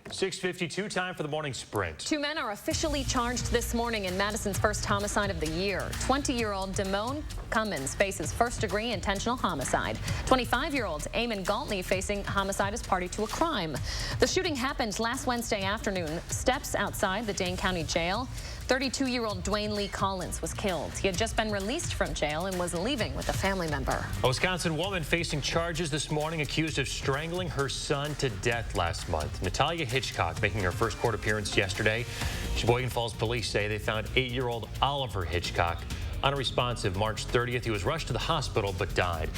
6:52, time for the morning sprint. 2 men are officially charged this morning in Madison's first homicide of the year. 20-year-old Damone Cummins faces first-degree intentional homicide. 25-year-old Eamon Galtney facing homicide as party to a crime. The shooting happened last Wednesday afternoon, steps outside the Dane County Jail. 32-year-old Dwayne Lee Collins was killed. He had just been released from jail and was leaving with a family member. A Wisconsin woman facing charges this morning accused of strangling her son to death last month. Natalia Hitchcock making her first court appearance yesterday. Sheboygan Falls police say they found 8-year-old Oliver Hitchcock unresponsive March 30th. He was rushed to the hospital but died.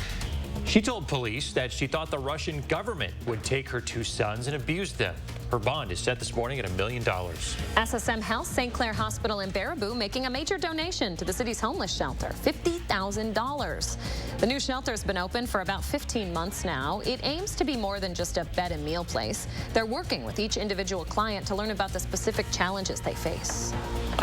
She told police that she thought the Russian government would take her 2 sons and abuse them. Her bond is set this morning at $1 million. SSM Health St. Clair Hospital in Baraboo making a major donation to the city's homeless shelter, $50,000. The new shelter's been open for about 15 months now. It aims to be more than just a bed and meal place. They're working with each individual client to learn about the specific challenges they face.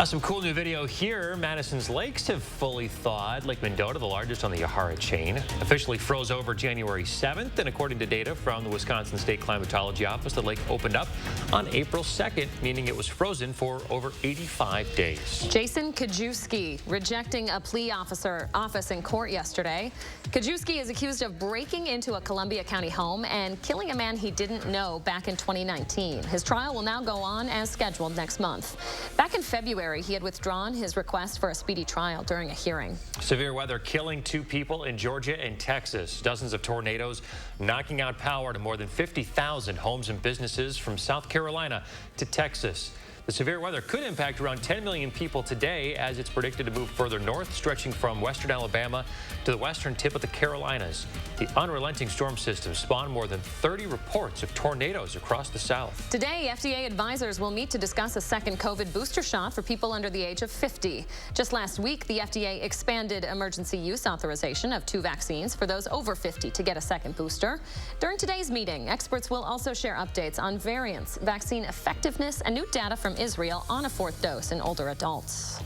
Some cool new video here. Madison's lakes have fully thawed. Lake Mendota, the largest on the Yahara chain, officially froze over January 7th. And according to data from the Wisconsin State Climatology Office, the lake opened up on April 2nd, meaning it was frozen for over 85 days. Jason Kajewski rejecting a plea office in court yesterday. Kajewski is accused of breaking into a Columbia County home and killing a man he didn't know back in 2019. His trial will now go on as scheduled next month. Back in February, he had withdrawn his request for a speedy trial during a hearing. Severe weather killing 2 people in Georgia and Texas. Dozens of tornadoes knocking out power to more than 50,000 homes and businesses from South Carolina to Texas. The severe weather could impact around 10 million people today as it's predicted to move further north, stretching from western Alabama to the western tip of the Carolinas. The unrelenting storm system spawned more than 30 reports of tornadoes across the South. Today, FDA advisors will meet to discuss a second COVID booster shot for people under the age of 50. Just last week, the FDA expanded emergency use authorization of 2 vaccines for those over 50 to get a second booster. During today's meeting, experts will also share updates on variants, vaccine effectiveness, and new data from Israel on a 4th dose in older adults.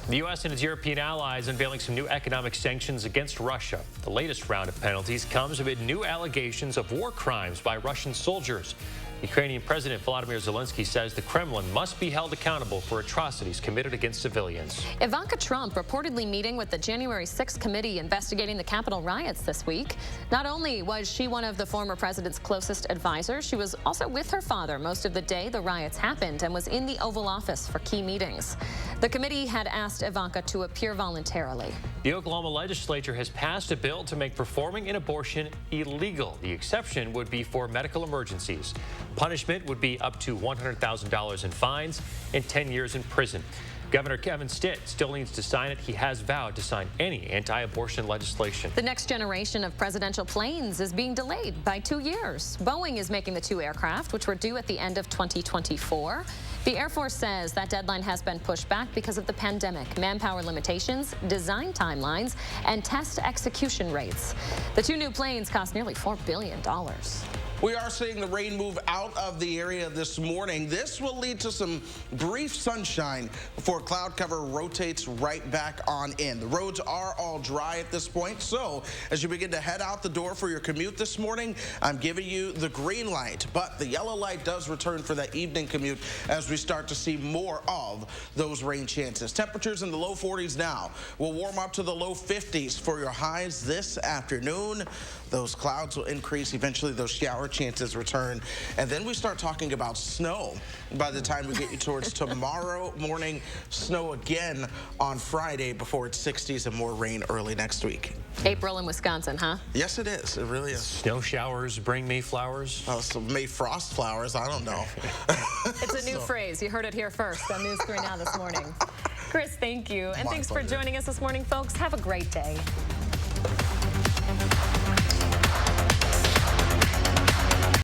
The U.S. and its European allies unveiling some new economic sanctions against Russia. The latest round of penalties comes amid new allegations of war crimes by Russian soldiers. Ukrainian President Volodymyr Zelensky says the Kremlin must be held accountable for atrocities committed against civilians. Ivanka Trump reportedly meeting with the January 6th committee investigating the Capitol riots this week. Not only was she one of the former president's closest advisors, she was also with her father most of the day the riots happened and was in the Oval Office for key meetings. The committee had asked Ivanka to appear voluntarily. The Oklahoma legislature has passed a bill to make performing an abortion illegal. The exception would be for medical emergencies. Punishment would be up to $100,000 in fines and 10 years in prison. Governor Kevin Stitt still needs to sign it. He has vowed to sign any anti-abortion legislation. The next generation of presidential planes is being delayed by 2 years. Boeing is making the 2 aircraft, which were due at the end of 2024. The Air Force says that deadline has been pushed back because of the pandemic, manpower limitations, design timelines, and test execution rates. The 2 new planes cost nearly $4 billion. We are seeing the rain move out of the area this morning. This will lead to some brief sunshine before cloud cover rotates right back on in. The roads are all dry at this point, so as you begin to head out the door for your commute this morning, I'm giving you the green light, but the yellow light does return for that evening commute as we start to see more of those rain chances. Temperatures in the low 40s now. We'll warm up to the low 50s for your highs this afternoon. Those clouds will increase. Eventually, those shower chances return. And then we start talking about snow by the time we get you towards tomorrow morning. Snow again on Friday before it's 60s and more rain early next week. April in Wisconsin, huh? Yes, it is. It really is. Snow showers bring May flowers. Oh, so May frost flowers. I don't know. It's a new phrase. You heard it here first on News 3 Now this morning. Chris, thank you. And thanks for joining us this morning, folks. Have a great day.